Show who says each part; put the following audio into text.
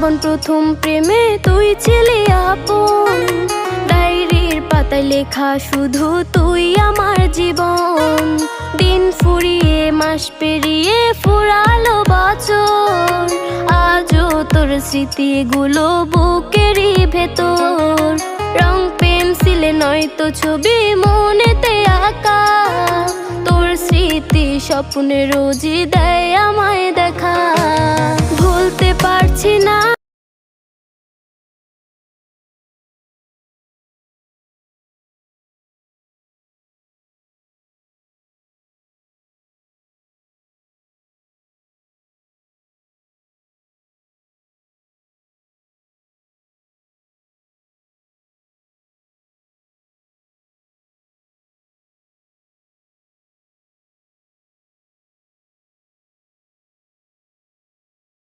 Speaker 1: জীবন প্রথম প্রেমে তুই ছিলি আপন, ডায়েরির পাতায় লেখা শুধু তুই আমার জীবন। দিন ফুরিয়ে মাস পেরিয়ে ফুরালো বছর, আজও তোর স্মৃতিগুলো বুকেরই ভেতর। রং পেন্সিলে নয়তো ছবি মনেতে আঁকা, তোর স্মৃতি স্বপ্নে রোজই দেয় আমায় দেখা।